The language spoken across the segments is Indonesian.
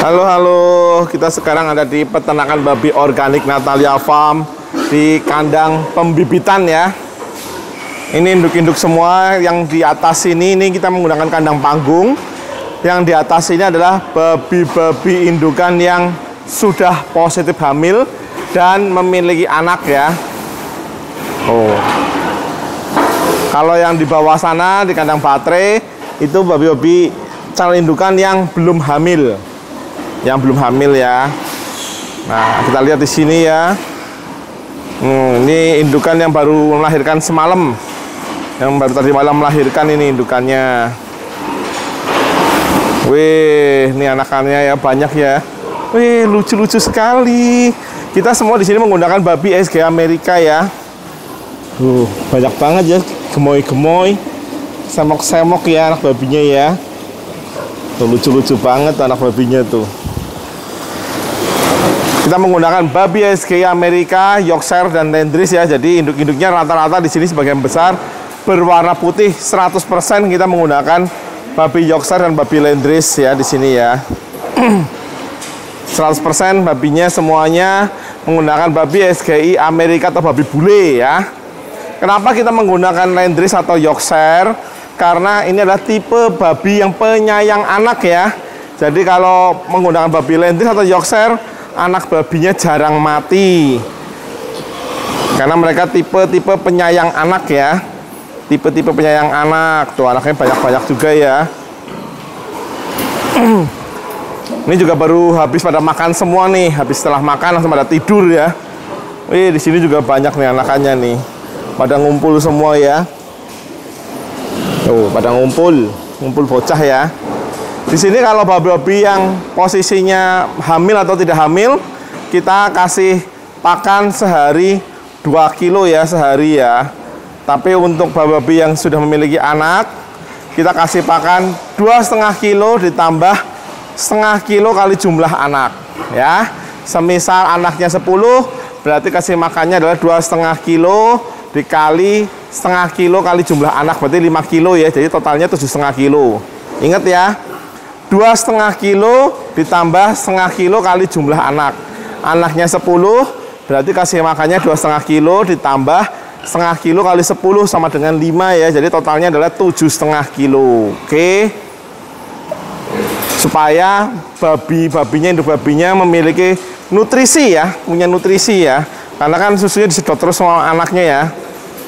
Halo, kita sekarang ada di peternakan babi organik Natalia Farm di kandang pembibitan ya. Ini induk-induk semua. Yang di atas ini kita menggunakan kandang panggung. Yang di atas ini adalah babi-babi indukan yang sudah positif hamil dan memiliki anak ya. Kalau yang di bawah sana di kandang baterai itu babi-babi calon indukan yang belum hamil. Yang belum hamil ya. Nah, kita lihat di sini ya. Ini indukan yang baru melahirkan semalam. Yang baru tadi malam melahirkan ini indukannya. Wih, ini anakannya ya banyak ya. Wih, lucu-lucu sekali. Kita semua di sini menggunakan babi SG Amerika ya. Banyak banget ya, gemoy-gemoy, semok-semok ya anak babinya ya. Tuh, lucu-lucu banget anak babinya tuh. Kita menggunakan babi SG Amerika, Yorkshire dan Landrace ya. Jadi induk-induknya rata-rata di sini sebagian besar berwarna putih 100%. Kita menggunakan babi Yorkshire dan babi Landrace ya di sini ya. 100% babinya semuanya menggunakan babi SGI Amerika atau babi bule ya. Kenapa kita menggunakan Landrace atau Yorkshire? Karena ini adalah tipe babi yang penyayang anak ya. Jadi kalau menggunakan babi Landrace atau Yorkshire, anak babinya jarang mati. Karena mereka tipe-tipe penyayang anak ya. Tipe-tipe penyayang anak. Tuh anaknya banyak-banyak juga ya. Ini juga baru habis pada makan semua nih. Habis setelah makan langsung pada tidur ya. Wih, di sini juga banyak nih anakannya nih. Pada ngumpul semua ya. Tuh, pada ngumpul bocah ya. Di sini kalau babi-babi yang posisinya hamil atau tidak hamil, kita kasih pakan sehari 2 kilo ya sehari ya. Tapi untuk babi-babi yang sudah memiliki anak, kita kasih pakan 2,5 kilo ditambah setengah kilo kali jumlah anak ya. Semisal anaknya 10, berarti kasih makannya adalah 2,5 kilo dikali setengah kilo kali jumlah anak, berarti 5 kilo ya. Jadi totalnya 7,5 kilo. Ingat ya, 2,5 kilo ditambah setengah kilo kali jumlah anak. Anaknya 10, berarti kasih makannya 2,5 kilo ditambah setengah kilo kali 10 sama dengan 5 ya. Jadi totalnya adalah 7,5 kilo. Oke. Supaya babinya, induk babinya memiliki nutrisi ya, punya nutrisi ya. Karena kan susunya disedot terus sama anaknya ya.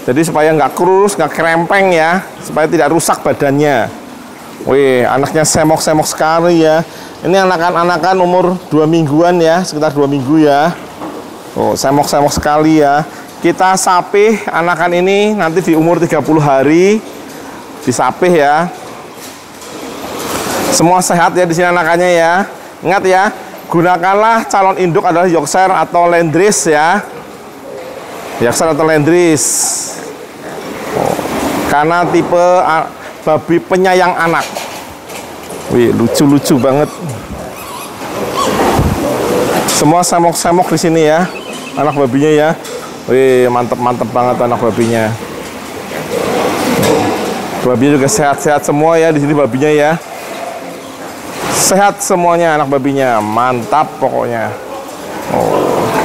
Jadi supaya nggak kurus, nggak kerempeng ya, supaya tidak rusak badannya. Wih, anaknya semok-semok sekali ya. Ini anakan-anakan umur 2 mingguan ya, sekitar 2 minggu ya. Semok-semok sekali ya. Kita sapih anakan ini nanti di umur 30 hari. Disapih ya. Semua sehat ya di sini anakannya ya. Ingat ya, gunakanlah calon induk adalah Yorkshire atau Landrace ya. Yorkshire atau Landrace. Karena tipe babi penyayang anak. Wih, lucu-lucu banget. Semua semok-semok di sini ya, anak babinya ya. Wih, mantep-mantep banget anak babinya. Babinya juga sehat-sehat semua ya di sini babinya ya. Sehat semuanya anak babinya, mantap pokoknya.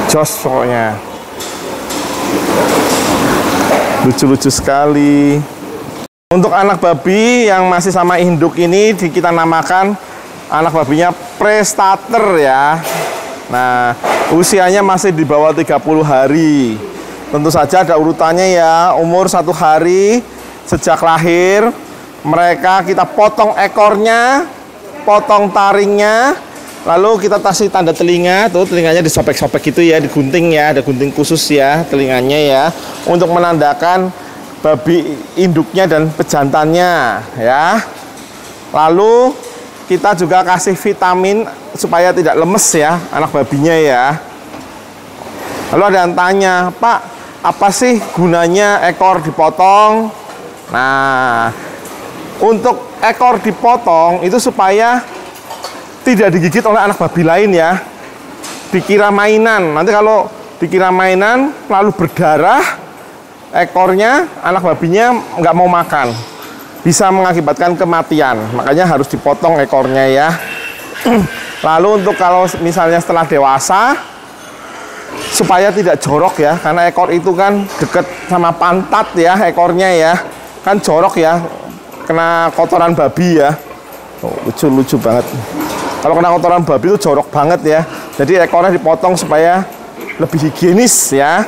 Jos pokoknya. Lucu-lucu sekali. Untuk anak babi yang masih sama induk ini kita namakan anak babinya prestater ya. Nah, usianya masih di bawah 30 hari. Tentu saja ada urutannya ya. Umur 1 hari sejak lahir, mereka kita potong ekornya, potong taringnya, lalu kita kasih tanda telinga. Tuh telinganya disobek-sobek gitu ya, digunting ya, ada gunting khusus ya telinganya ya, untuk menandakan babi induknya dan pejantannya ya. Lalu kita juga kasih vitamin supaya tidak lemes ya anak babinya ya. Lalu ada yang tanya, Pak, apa sih gunanya ekor dipotong? Nah, untuk ekor dipotong itu supaya tidak digigit oleh anak babi lain ya. Dikira mainan. Nanti kalau dikira mainan lalu berdarah, ekornya, anak babinya nggak mau makan, bisa mengakibatkan kematian. Makanya harus dipotong ekornya ya. Lalu untuk kalau misalnya setelah dewasa, supaya tidak jorok ya, karena ekor itu kan deket sama pantat ya, ekornya ya, kan jorok ya, kena kotoran babi ya. Lucu banget. Kalau kena kotoran babi itu jorok banget ya. Jadi ekornya dipotong supaya lebih higienis ya.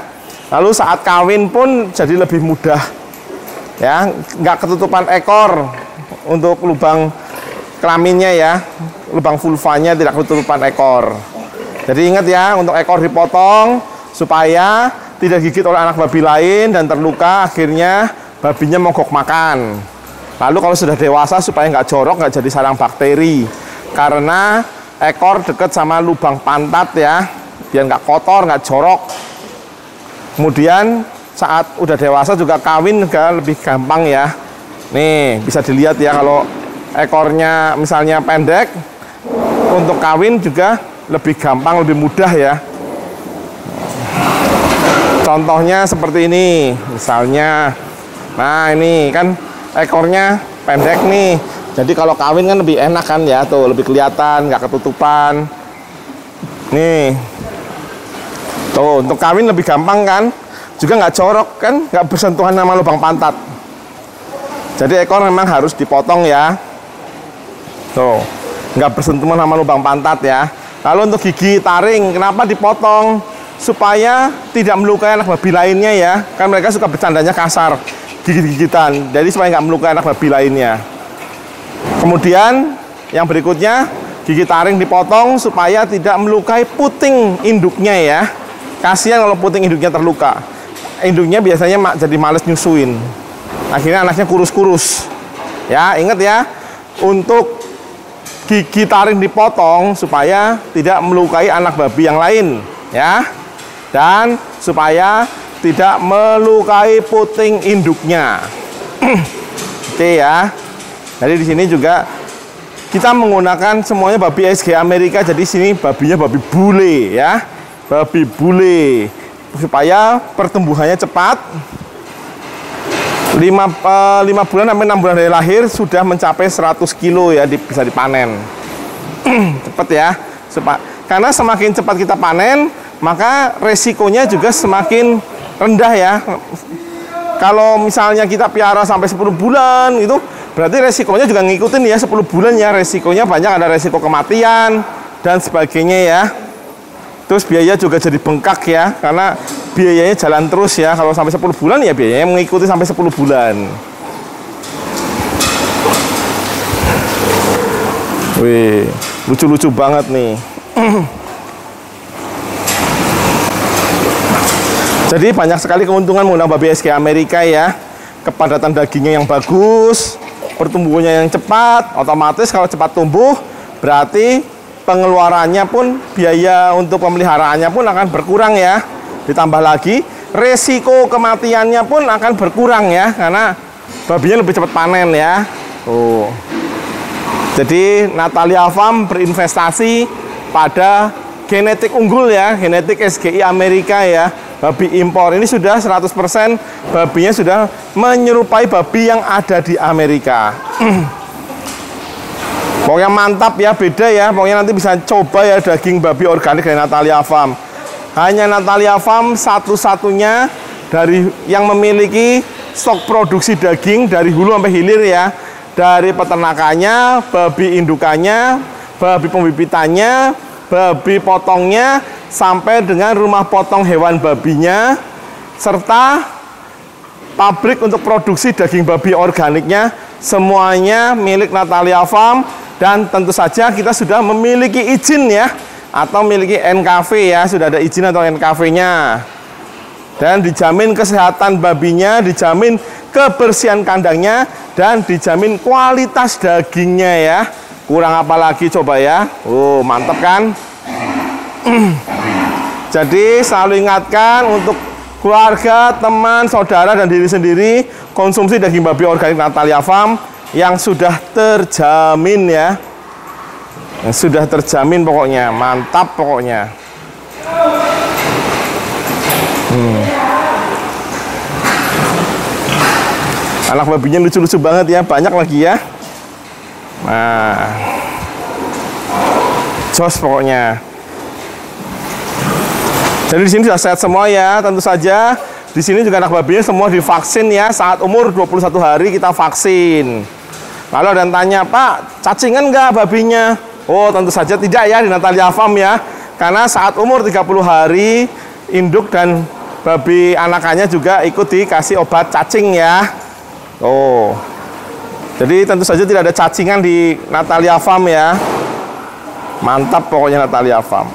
Lalu saat kawin pun jadi lebih mudah ya, nggak ketutupan ekor untuk lubang kelaminnya ya, lubang vulvanya tidak ketutupan ekor. Jadi ingat ya, untuk ekor dipotong supaya tidak digigit oleh anak babi lain dan terluka, akhirnya babinya mogok makan. Lalu kalau sudah dewasa supaya nggak jorok, nggak jadi sarang bakteri, karena ekor dekat sama lubang pantat ya, biar nggak kotor, nggak jorok. Kemudian saat udah dewasa juga kawin juga lebih gampang ya. Nih bisa dilihat ya, kalau ekornya misalnya pendek, untuk kawin juga lebih gampang, lebih mudah ya. Contohnya seperti ini misalnya. Nah ini kan ekornya pendek nih, jadi kalau kawin kan lebih enak kan ya, tuh lebih kelihatan, nggak ketutupan. Nih tuh, untuk kawin lebih gampang kan, juga nggak jorok kan, nggak bersentuhan sama lubang pantat. Jadi ekor memang harus dipotong ya, tuh nggak bersentuhan sama lubang pantat ya. Lalu untuk gigi taring, kenapa dipotong? Supaya tidak melukai anak babi lainnya ya, kan mereka suka bercandanya kasar, gigit-gigitan, jadi supaya nggak melukai anak babi lainnya. Kemudian yang berikutnya, gigi taring dipotong supaya tidak melukai puting induknya ya. Kasihan kalau puting induknya terluka, induknya biasanya jadi males nyusuin, akhirnya anaknya kurus-kurus ya. Ingat ya, untuk gigi taring dipotong supaya tidak melukai anak babi yang lain ya, dan supaya tidak melukai puting induknya. Oke ya. Jadi di sini juga kita menggunakan semuanya babi SG Amerika. Jadi sini babinya babi bule ya, babi bule, supaya pertumbuhannya cepat. 5 bulan sampai 6 bulan dari lahir sudah mencapai 100 kilo ya, bisa dipanen. Cepat ya. Karena semakin cepat kita panen, maka resikonya juga semakin rendah ya. Kalau misalnya kita piara sampai 10 bulan itu, berarti resikonya juga ngikutin ya, 10 bulan ya, resikonya banyak, ada resiko kematian dan sebagainya ya. Terus biaya juga jadi bengkak ya, karena biayanya jalan terus ya. Kalau sampai 10 bulan ya biayanya mengikuti sampai 10 bulan. Wih, lucu-lucu banget nih. Jadi banyak sekali keuntungan menggunakan babi SG Amerika ya. Kepadatan dagingnya yang bagus, pertumbuhannya yang cepat, otomatis kalau cepat tumbuh berarti pengeluarannya pun, biaya untuk pemeliharaannya pun akan berkurang ya. Ditambah lagi resiko kematiannya pun akan berkurang ya, karena babinya lebih cepat panen ya. Jadi Natalia Farm berinvestasi pada genetik unggul ya, genetik SGI Amerika ya. Babi impor ini sudah 100% babinya sudah menyerupai babi yang ada di Amerika. Pokoknya mantap ya, beda ya. Pokoknya nanti bisa coba ya daging babi organik dari Natalia Farm. Hanya Natalia Farm satu-satunya dari yang memiliki stok produksi daging dari hulu sampai hilir ya. Dari peternakannya, babi indukannya, babi pembibitannya, babi potongnya, sampai dengan rumah potong hewan babinya, serta pabrik untuk produksi daging babi organiknya, semuanya milik Natalia Farm. Dan tentu saja kita sudah memiliki izin ya, atau memiliki NKV ya, sudah ada izin atau NKV-nya. Dan dijamin kesehatan babinya, dijamin kebersihan kandangnya, dan dijamin kualitas dagingnya ya. Kurang apa lagi coba ya. Mantap kan? Jadi selalu ingatkan untuk keluarga, teman, saudara, dan diri sendiri, konsumsi daging babi organik Natalia Farm yang sudah terjamin ya, yang sudah terjamin pokoknya, mantap pokoknya. Anak babinya lucu-lucu banget ya, banyak lagi ya. Nah, Jos pokoknya. Jadi di sini sudah sehat semua ya. Tentu saja di sini juga anak babinya semua divaksin ya. Saat umur 21 hari kita vaksin. Lalu ada yang tanya, Pak, cacingan nggak babinya? Oh, tentu saja tidak ya di Natalia Farm ya. Karena saat umur 30 hari, induk dan babi anakannya juga ikut dikasih obat cacing ya. Oh, jadi tentu saja tidak ada cacingan di Natalia Farm ya. Mantap pokoknya Natalia Farm.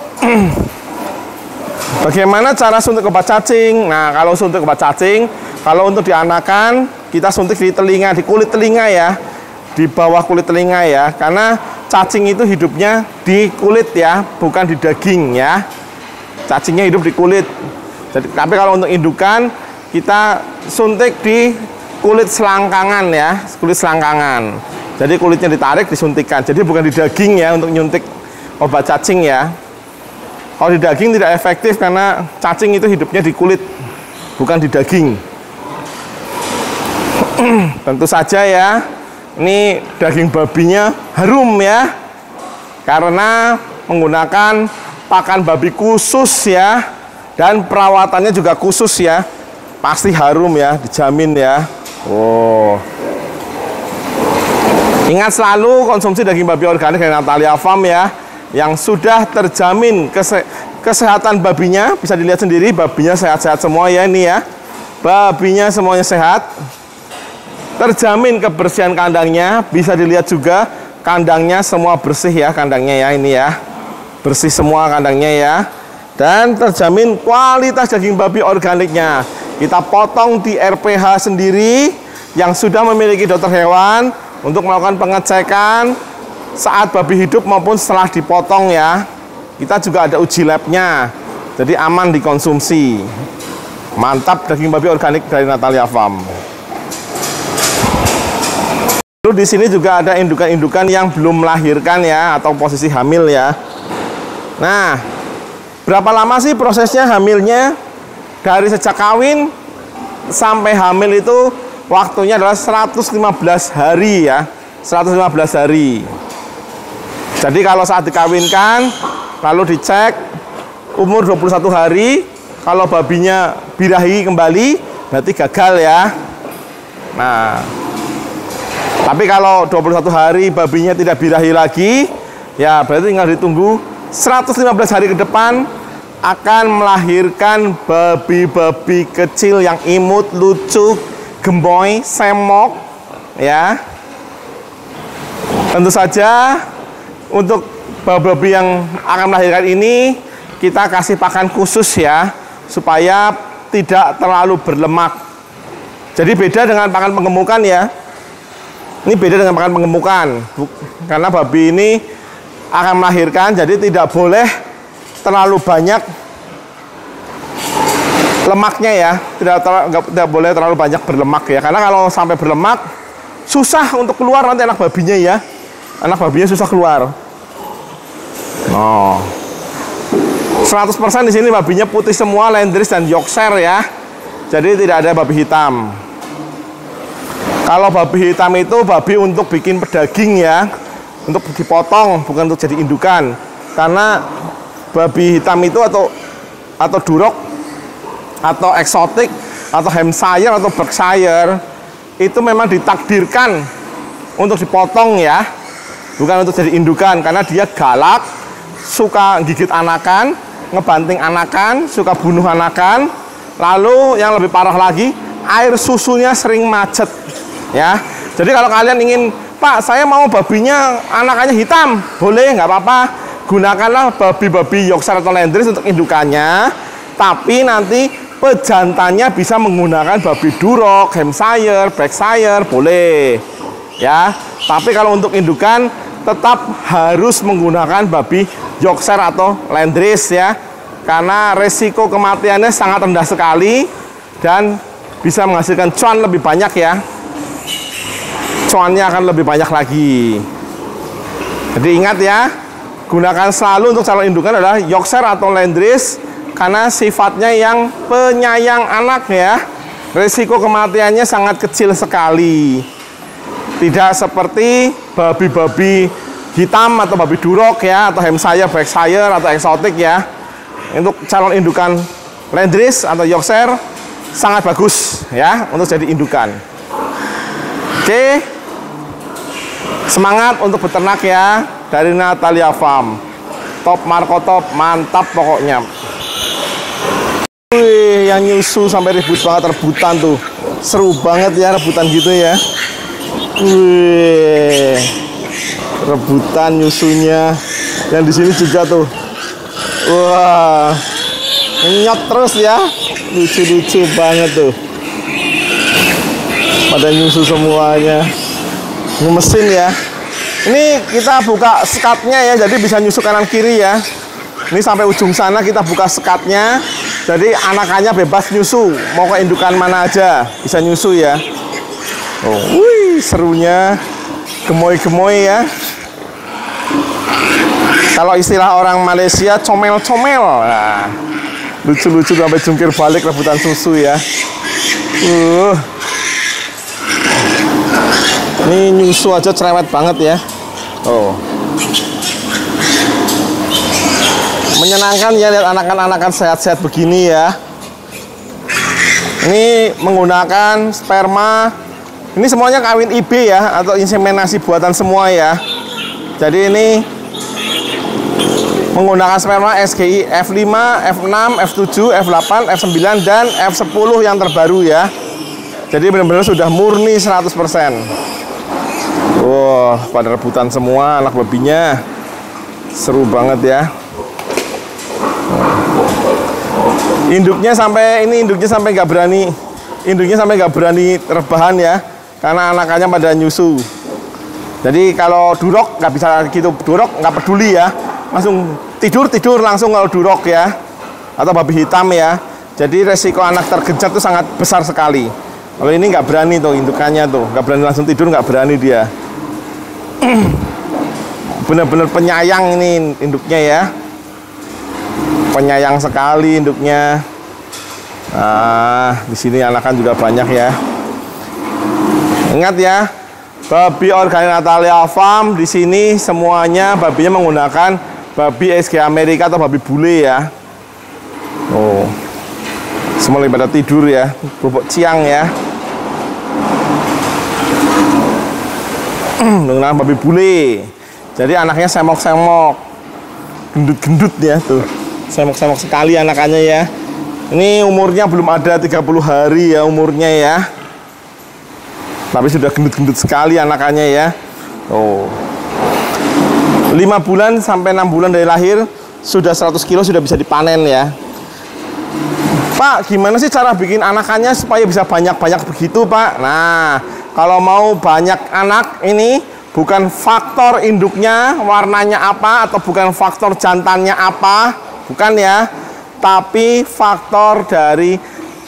Bagaimana cara suntik obat cacing? Nah, kalau suntik obat cacing, kalau untuk dianakan, kita suntik di telinga, di kulit telinga ya. Di bawah kulit telinga ya. Karena cacing itu hidupnya di kulit ya, bukan di daging ya. Cacingnya hidup di kulit. Jadi, tapi kalau untuk indukan, kita suntik di kulit selangkangan ya, kulit selangkangan. Jadi kulitnya ditarik, disuntikkan. Jadi bukan di daging ya untuk nyuntik obat cacing ya. Kalau di daging tidak efektif karena cacing itu hidupnya di kulit, bukan di daging. Tentu saja ya, ini daging babinya harum ya, karena menggunakan pakan babi khusus ya, dan perawatannya juga khusus ya. Pasti harum ya, dijamin ya. Oh. Ingat selalu konsumsi daging babi organik dari Natalia Farm ya, yang sudah terjamin kesehatan babinya. Bisa dilihat sendiri, babinya sehat-sehat semua ya ini ya. Babinya semuanya sehat. Terjamin kebersihan kandangnya. Bisa dilihat juga kandangnya semua bersih ya, kandangnya ya ini ya. Bersih semua kandangnya ya. Dan terjamin kualitas daging babi organiknya. Kita potong di RPH sendiri yang sudah memiliki dokter hewan untuk melakukan pengecekan saat babi hidup maupun setelah dipotong ya. Kita juga ada uji labnya, jadi aman dikonsumsi. Mantap daging babi organik dari Natalia Farm. Lalu di sini juga ada indukan-indukan yang belum melahirkan ya, atau posisi hamil ya. Nah, berapa lama sih prosesnya hamilnya? Dari sejak kawin sampai hamil itu waktunya adalah 115 hari ya, 115 hari. Jadi kalau saat dikawinkan, lalu dicek umur 21 hari, kalau babinya birahi kembali, berarti gagal ya. Nah, tapi kalau 21 hari babinya tidak birahi lagi, ya berarti tinggal ditunggu 115 hari ke depan akan melahirkan babi-babi kecil yang imut, lucu, gemoy, semok ya. Tentu saja untuk babi-babi yang akan melahirkan ini kita kasih pakan khusus ya, supaya tidak terlalu berlemak. Jadi beda dengan pakan penggemukan ya. Ini beda dengan pakan penggemukan, karena babi ini akan melahirkan, jadi tidak boleh terlalu banyak lemaknya ya, tidak boleh terlalu banyak berlemak ya, karena kalau sampai berlemak susah untuk keluar nanti anak babinya ya. Anak babinya susah keluar. Oh, 100% di sini babinya putih semua, Landrace dan Yorkshire ya. Jadi tidak ada babi hitam. Kalau babi hitam itu babi untuk bikin pedaging ya, untuk dipotong, bukan untuk jadi indukan. Karena babi hitam itu atau Duroc atau eksotik atau Hampshire atau Berkshire itu memang ditakdirkan untuk dipotong ya, bukan untuk jadi indukan, karena dia galak, suka gigit anakan, ngebanting anakan, suka bunuh anakan. Lalu yang lebih parah lagi, air susunya sering macet ya. Jadi kalau kalian ingin, Pak, saya mau babinya anakannya hitam, boleh, nggak apa-apa. Gunakanlah babi-babi Yorkshire atau Landrace untuk indukannya, tapi nanti pejantannya bisa menggunakan babi Duroc, Hampshire, Berkshire, boleh ya. Tapi kalau untuk indukan tetap harus menggunakan babi Yorkshire atau Landrace ya, karena resiko kematiannya sangat rendah sekali dan bisa menghasilkan cuan lebih banyak ya. Cuannya akan lebih banyak lagi. Jadi ingat ya, gunakan selalu untuk calon indukan adalah Yorkshire atau Landrace, karena sifatnya yang penyayang anak ya. Risiko kematiannya sangat kecil sekali. Tidak seperti babi-babi hitam atau babi Duroc ya, atau Hampshire, Berkshire atau eksotik ya. Untuk calon indukan Landrace atau Yorkshire sangat bagus ya untuk jadi indukan. Oke, semangat untuk beternak ya dari Natalia Farm. Top Marco top, mantap pokoknya. Wih, yang nyusu sampai ribut banget rebutan tuh. Seru banget ya rebutan gitu ya. Wih, rebutan nyusunya. Yang di sini juga tuh. Wah, nyot terus ya. Lucu-lucu banget tuh. Pada nyusu semuanya. Ngemesin ya. Ini kita buka sekatnya ya, jadi bisa nyusu kanan kiri ya. Ini sampai ujung sana kita buka sekatnya, jadi anakannya bebas nyusu, mau ke indukan mana aja bisa nyusu ya. Oh, wih, serunya, gemoy-gemoy ya. Kalau istilah orang Malaysia, comel-comel. Nah, lucu-lucu sampai jungkir balik rebutan susu ya. Ini nyusu aja cerewet banget ya. Oh, menyenangkan ya lihat anakan-anakan sehat-sehat begini ya. Ini menggunakan sperma. Ini semuanya kawin IB ya, atau inseminasi buatan semua ya. Jadi ini menggunakan sperma SGI F5, F6, F7, F8, F9 dan F10 yang terbaru ya. Jadi benar-benar sudah murni 100%. Wah, pada rebutan semua anak babinya. Seru banget ya. Induknya sampai nggak berani. Induknya sampai nggak berani rebahan ya, karena anakannya pada nyusu. Jadi kalau Duroc nggak bisa gitu, Duroc nggak peduli ya, langsung tidur langsung kalau Duroc ya, atau babi hitam ya. Jadi resiko anak tergenjat itu sangat besar sekali. Kalau ini nggak berani tuh indukannya tuh, nggak berani langsung tidur, nggak berani dia. Bener-bener penyayang ini induknya ya, penyayang sekali induknya. Nah, di sini anakan juga banyak ya. Ingat ya, babi organik Natalia Farm di sini semuanya babinya menggunakan babi SG Amerika atau babi bule ya. Oh, semua lagi pada tidur ya, bobok ciang ya. Menggunakan babi bule. Jadi anaknya semok-semok, gendut-gendut ya tuh, semok-semok sekali anakannya ya. Ini umurnya belum ada 30 hari ya umurnya ya, tapi sudah gendut-gendut sekali anakannya ya. Oh, 5 bulan sampai 6 bulan dari lahir sudah 100 kilo sudah bisa dipanen ya. Pak, gimana sih cara bikin anakannya supaya bisa banyak-banyak begitu Pak? Nah, kalau mau banyak anak ini bukan faktor induknya warnanya apa atau bukan faktor jantannya apa, bukan ya, tapi faktor dari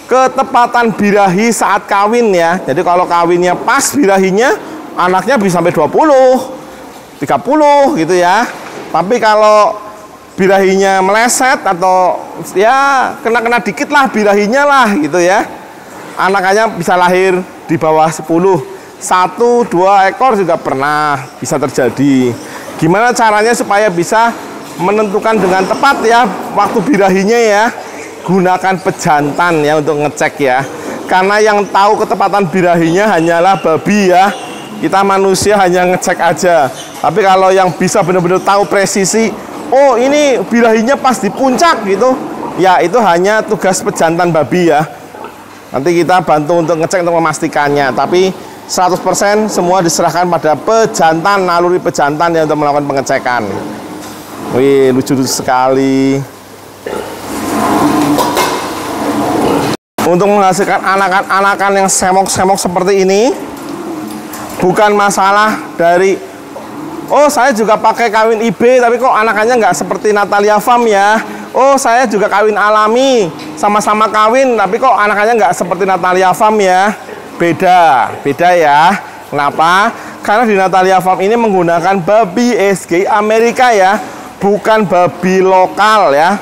ketepatan birahi saat kawin ya. Jadi kalau kawinnya pas birahinya, anaknya bisa sampai 20, 30 gitu ya. Tapi kalau birahinya meleset atau ya kena dikit lah birahinya lah gitu ya, anakannya bisa lahir di bawah 10. 1-2 ekor juga pernah bisa terjadi. Gimana caranya supaya bisa menentukan dengan tepat ya waktu birahinya ya? Gunakan pejantan ya untuk ngecek ya. Karena yang tahu ketepatan birahinya hanyalah babi ya. Kita manusia hanya ngecek aja. Tapi kalau yang bisa benar-benar tahu presisi, oh ini birahinya pas di puncak gitu, ya itu hanya tugas pejantan babi ya. Nanti kita bantu untuk ngecek untuk memastikannya. Tapi 100% semua diserahkan pada pejantan, naluri pejantan yang untuk melakukan pengecekan. Wih, lucu-lucu sekali. Untuk menghasilkan anakan-anakan yang semok-semok seperti ini, bukan masalah dari, oh saya juga pakai kawin IB, tapi kok anakannya nggak seperti Natalia Farm ya. Oh saya juga kawin alami, sama-sama kawin, tapi kok anakannya nggak seperti Natalia Farm ya. Beda ya. Kenapa? Karena di Natalia Farm ini menggunakan babi SG Amerika ya, bukan babi lokal ya,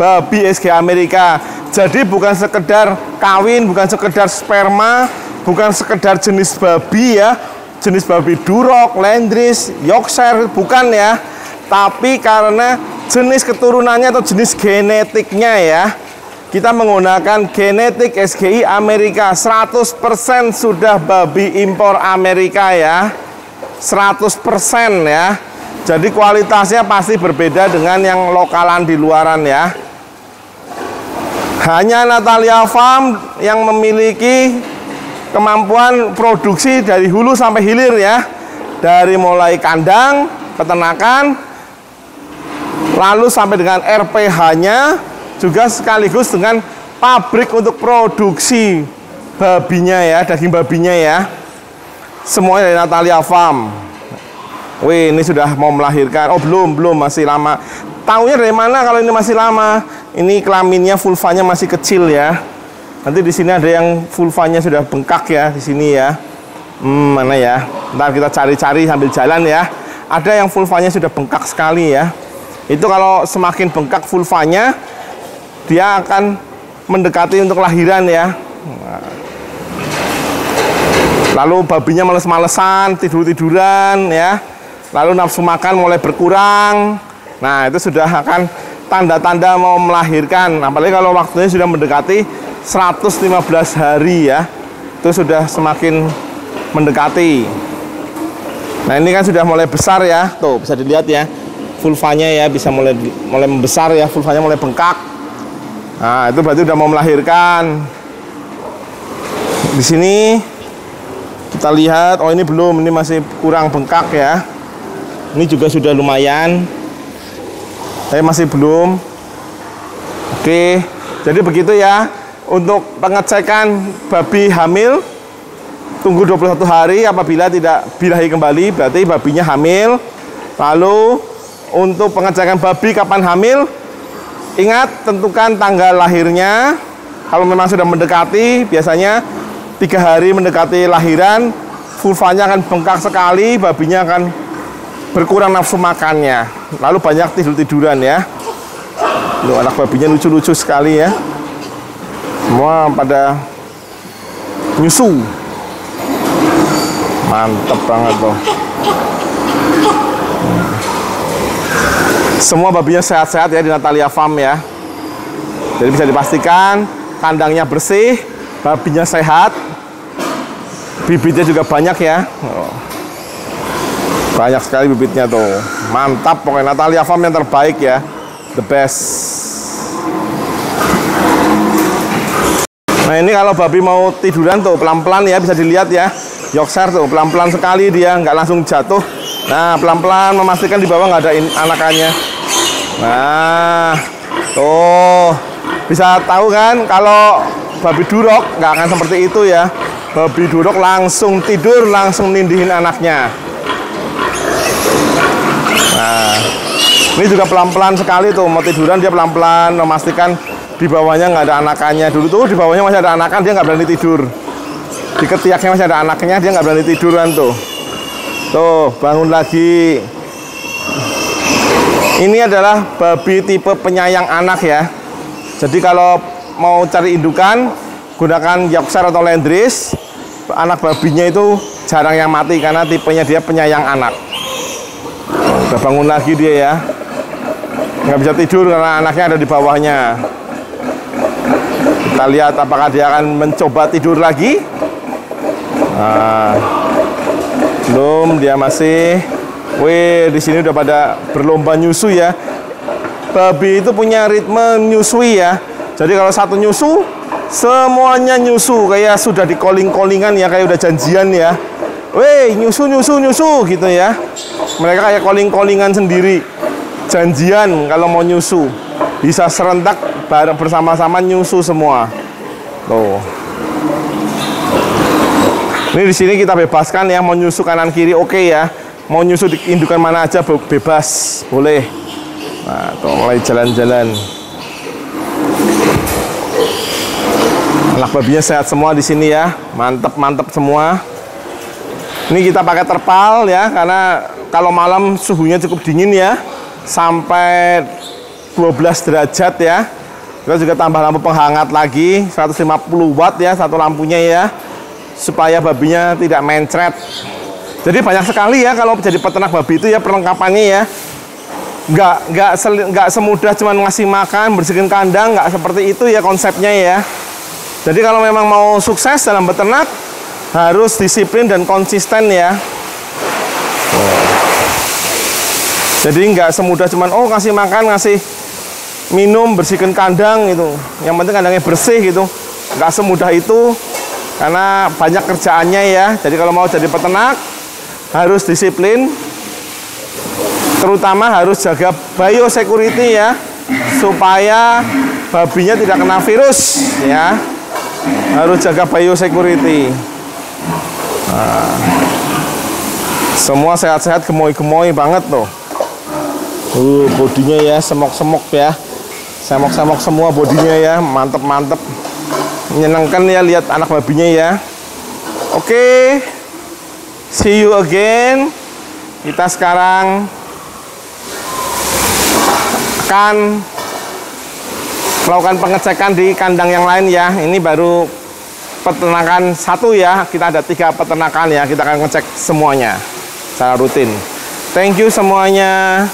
babi SG Amerika. Jadi bukan sekedar kawin, bukan sekedar sperma, bukan sekedar jenis babi ya, jenis babi Duroc, Landrace, Yorkshire, bukan ya. Tapi karena jenis keturunannya atau jenis genetiknya ya, kita menggunakan genetik SGI Amerika. 100% sudah babi impor Amerika ya, 100% ya. Jadi kualitasnya pasti berbeda dengan yang lokalan di luaran ya. Hanya Natalia Farm yang memiliki kemampuan produksi dari hulu sampai hilir ya, dari mulai kandang, peternakan, lalu sampai dengan RPH-nya, juga sekaligus dengan pabrik untuk produksi babinya ya, daging babinya ya. Semuanya dari Natalia Farm. Wih, ini sudah mau melahirkan. Oh, belum, masih lama. Taunya dari mana kalau ini masih lama? Ini kelaminnya, vulvanya masih kecil ya. Nanti di sini ada yang vulvanya sudah bengkak ya, di sini ya. Mana ya? Ntar kita cari-cari sambil jalan ya. Ada yang vulvanya sudah bengkak sekali ya. Itu kalau semakin bengkak vulvanya, dia akan mendekati untuk lahiran ya. Lalu babinya males-malesan, tidur-tiduran ya. Lalu nafsu makan mulai berkurang. Nah, itu sudah akan tanda-tanda mau melahirkan. Apalagi kalau waktunya sudah mendekati 115 hari ya. Itu sudah semakin mendekati. Nah, ini kan sudah mulai besar ya. Tuh, bisa dilihat ya. Vulvanya ya bisa mulai membesar ya, vulvanya mulai bengkak. Nah, itu berarti udah mau melahirkan. Di sini kita lihat, oh ini belum, ini masih kurang bengkak ya. Ini juga sudah lumayan, tapi masih belum. Oke, jadi begitu ya. Untuk pengecekan babi hamil, tunggu 21 hari. Apabila tidak birahi kembali, berarti babinya hamil. Lalu untuk pengecekan babi kapan hamil, ingat tentukan tanggal lahirnya. Kalau memang sudah mendekati, biasanya 3 hari mendekati lahiran, vulvanya akan bengkak sekali, babinya akan berkurang nafsu makannya, lalu banyak tidur-tiduran ya. Loh, anak babinya lucu-lucu sekali ya. Semua pada nyusu. Mantep banget tuh. Semua babinya sehat-sehat ya di Natalia Farm ya. Jadi bisa dipastikan kandangnya bersih, babinya sehat, bibitnya juga banyak ya. Banyak sekali bibitnya tuh. Mantap, pokoknya Natalia Farm yang terbaik ya, the best. Nah, ini kalau babi mau tiduran tuh pelan-pelan ya, bisa dilihat ya. Yorkshire tuh pelan-pelan sekali, dia nggak langsung jatuh. Nah, pelan-pelan memastikan di bawah nggak ada anakannya. Nah, tuh bisa tahu kan kalau babi Duroc nggak akan seperti itu ya. Babi Duroc langsung tidur, langsung nindihin anaknya. Nah, ini juga pelan-pelan sekali tuh, mau tiduran dia pelan-pelan memastikan di bawahnya nggak ada anakannya. Dulu tuh di bawahnya masih ada anakan, dia nggak berani tidur. Di ketiaknya masih ada anaknya, dia nggak berani tiduran tuh. Tuh, bangun lagi. Ini adalah babi tipe penyayang anak ya. Jadi kalau mau cari indukan, gunakan Yorkshire atau Landrace. Anak babinya itu jarang yang mati karena tipenya dia penyayang anak. Udah bangun lagi dia ya, nggak bisa tidur karena anaknya ada di bawahnya. Kita lihat apakah dia akan mencoba tidur lagi. Nah, belum, dia masih. Wih, di sini udah pada berlomba nyusu ya. Babi itu punya ritme nyusui ya. Jadi kalau satu nyusu, semuanya nyusu, kayak sudah di calling-callingan ya, kayak udah janjian ya. Weh, nyusu gitu ya. Mereka kayak calling-callingan sendiri, janjian kalau mau nyusu. Bisa serentak bareng bersama-sama nyusu semua. Tuh. Ini di sini kita bebaskan ya, mau nyusu kanan kiri oke ya. Mau nyusu di indukan mana aja bebas, boleh. Nah, tuh mulai jalan-jalan. Anak babinya sehat semua di sini ya, mantep semua. Ini kita pakai terpal ya, karena kalau malam suhunya cukup dingin ya, sampai 12 derajat ya. Kita juga tambah lampu penghangat lagi, 150 watt ya satu lampunya ya, supaya babinya tidak mencret. Jadi banyak sekali ya kalau jadi peternak babi itu ya perlengkapannya ya. Nggak semudah cuman ngasih makan, bersihin kandang, nggak seperti itu ya konsepnya ya. Jadi kalau memang mau sukses dalam beternak harus disiplin dan konsisten ya. Jadi nggak semudah cuman oh ngasih makan, ngasih minum, bersihkan kandang gitu. Yang penting kandangnya bersih gitu. Nggak semudah itu karena banyak kerjaannya ya. Jadi kalau mau jadi peternak harus disiplin, terutama harus jaga biosecurity ya, supaya babinya tidak kena virus ya. Harus jaga biosecurity. Nah, semua sehat-sehat, gemoy-gemoy banget tuh. Bodinya ya semok-semok ya, semok-semok semua bodinya ya, mantep-mantep. Menyenangkan ya lihat anak babinya ya. Oke. See you again. Kita sekarang akan melakukan pengecekan di kandang yang lain ya. Ini baru peternakan satu ya. Kita ada 3 peternakan ya. Kita akan ngecek semuanya secara rutin. Thank you semuanya.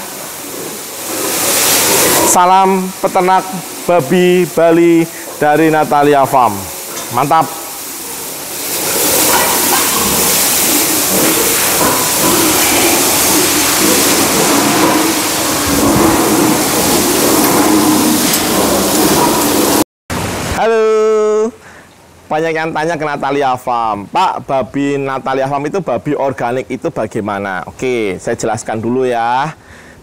Salam peternak babi Bali dari Natalia Farm. Mantap. Halo, banyak yang tanya ke Natalia Farm, Pak, babi Natalia Farm itu babi organik itu bagaimana? Oke, saya jelaskan dulu ya.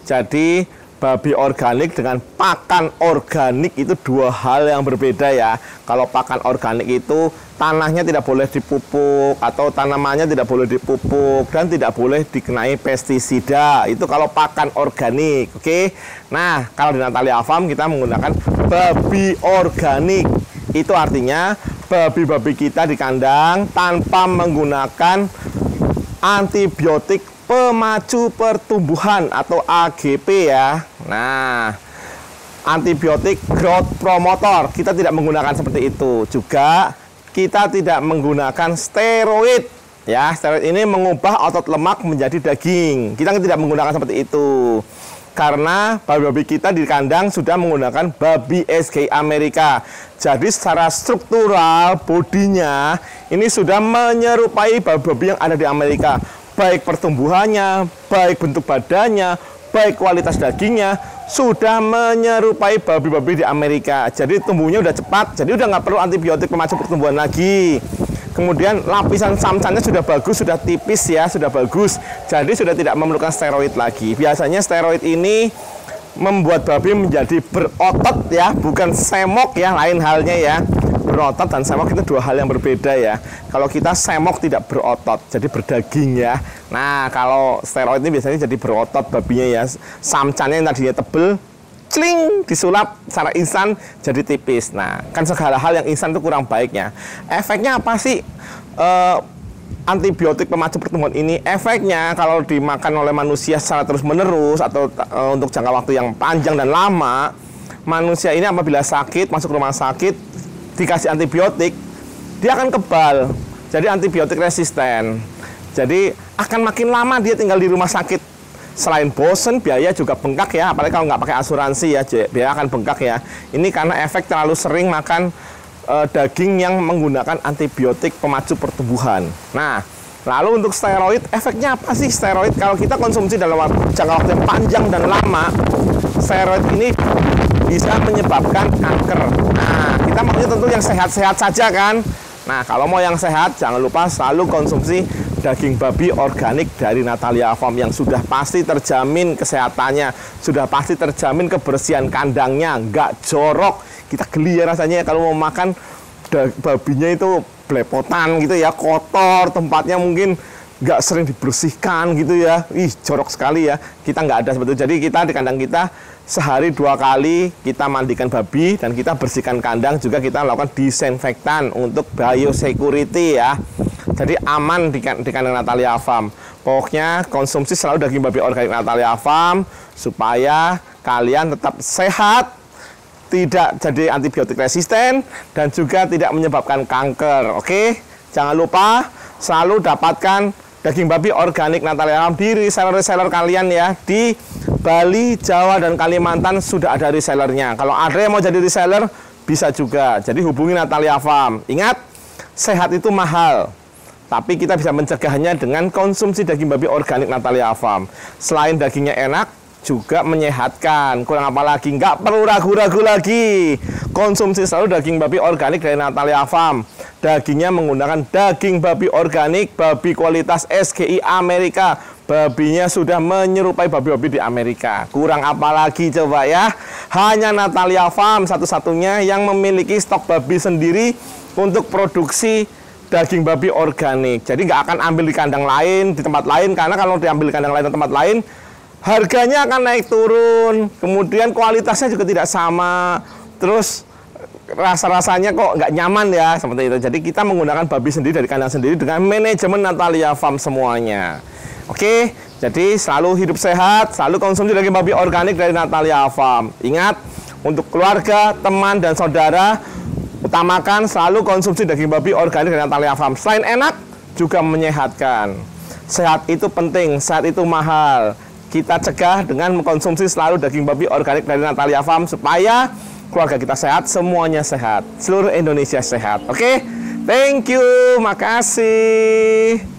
Jadi babi organik dengan pakan organik itu 2 hal yang berbeda ya. Kalau pakan organik itu tanahnya tidak boleh dipupuk atau tanamannya tidak boleh dipupuk dan tidak boleh dikenai pestisida. Itu kalau pakan organik, oke? Nah, kalau di Natalia Farm kita menggunakan babi organik. Itu artinya babi-babi kita di kandang tanpa menggunakan antibiotik pemacu pertumbuhan atau AGP ya. Nah, antibiotik growth promotor kita tidak menggunakan seperti itu. Juga kita tidak menggunakan steroid ya. Steroid ini mengubah otot lemak menjadi daging. Kita tidak menggunakan seperti itu. Karena babi-babi kita di kandang sudah menggunakan babi SGI Amerika. Jadi secara struktural bodinya ini sudah menyerupai babi-babi yang ada di Amerika. Baik pertumbuhannya, baik bentuk badannya, baik kualitas dagingnya, sudah menyerupai babi-babi di Amerika. Jadi tumbuhnya udah cepat, jadi udah nggak perlu antibiotik pemacu pertumbuhan lagi. Kemudian lapisan samcannya sudah bagus, sudah tipis ya, sudah bagus. Jadi sudah tidak memerlukan steroid lagi. Biasanya steroid ini membuat babi menjadi berotot ya, bukan semok ya, lain halnya ya. Berotot dan semok itu 2 hal yang berbeda ya. Kalau kita semok tidak berotot, jadi berdaging ya. Nah, kalau steroid ini biasanya jadi berotot babinya ya. Samcannya yang tadinya tebel, cling, disulap secara instan jadi tipis. Nah, kan segala hal yang instan itu kurang baiknya. Efeknya apa sih? Antibiotik pemacu pertumbuhan ini efeknya kalau dimakan oleh manusia secara terus-menerus atau untuk jangka waktu yang panjang dan lama, manusia ini apabila sakit, masuk rumah sakit, dikasih antibiotik, dia akan kebal. Jadi antibiotik resisten. Jadi akan makin lama dia tinggal di rumah sakit. Selain bosen, biaya juga bengkak ya, apalagi kalau nggak pakai asuransi ya, biaya akan bengkak ya. Ini karena efek terlalu sering makan daging yang menggunakan antibiotik pemacu pertumbuhan. Nah, lalu untuk steroid, efeknya apa sih steroid? Kalau kita konsumsi dalam jangka waktu yang panjang dan lama, steroid ini bisa menyebabkan kanker. Nah, kita maunya tentu yang sehat-sehat saja kan. Nah, kalau mau yang sehat, jangan lupa selalu konsumsi daging babi organik dari Natalia Farm yang sudah pasti terjamin kesehatannya, sudah pasti terjamin kebersihan kandangnya, nggak jorok. Kita geli ya rasanya kalau mau makan babinya itu belepotan gitu ya, kotor, tempatnya mungkin nggak sering dibersihkan gitu ya. Ih, jorok sekali ya. Kita nggak ada seperti itu. Jadi kita di kandang kita sehari 2 kali kita mandikan babi dan kita bersihkan kandang, juga kita lakukan disinfektan untuk biosecurity ya. Jadi aman di kandang Natalia Farm. Pokoknya konsumsi selalu daging babi organik Natalia Farm supaya kalian tetap sehat, tidak jadi antibiotik resisten, dan juga tidak menyebabkan kanker. Oke, jangan lupa selalu dapatkan daging babi organik Natalia Farm di reseller-reseller kalian ya. Di Bali, Jawa, dan Kalimantan sudah ada resellernya. Kalau ada yang mau jadi reseller, bisa juga. Jadi hubungi Natalia Farm. Ingat, sehat itu mahal, tapi kita bisa mencegahnya dengan konsumsi daging babi organik Natalia Farm. Selain dagingnya enak, juga menyehatkan. Kurang apa lagi? Nggak perlu ragu-ragu lagi. Konsumsi selalu daging babi organik dari Natalia Farm. Dagingnya menggunakan daging babi organik, babi kualitas SGI Amerika. Babinya sudah menyerupai babi-babi di Amerika. Kurang apa lagi coba ya? Hanya Natalia Farm satu-satunya yang memiliki stok babi sendiri untuk produksi daging babi organik. Jadi nggak akan ambil di kandang lain, di tempat lain. Karena kalau diambil di kandang lain atau tempat lain, harganya akan naik turun. Kemudian kualitasnya juga tidak sama. Terus rasa-rasanya kok nggak nyaman ya, seperti itu. Jadi kita menggunakan babi sendiri dari kandang sendiri dengan manajemen Natalia Farm semuanya. Oke, jadi selalu hidup sehat, selalu konsumsi daging babi organik dari Natalia Farm. Ingat, untuk keluarga, teman, dan saudara, utamakan selalu konsumsi daging babi organik dari Natalia Farm. Selain enak, juga menyehatkan. Sehat itu penting, sehat itu mahal. Kita cegah dengan mengkonsumsi selalu daging babi organik dari Natalia Farm supaya keluarga kita sehat, semuanya sehat, seluruh Indonesia sehat. Oke, thank you, makasih.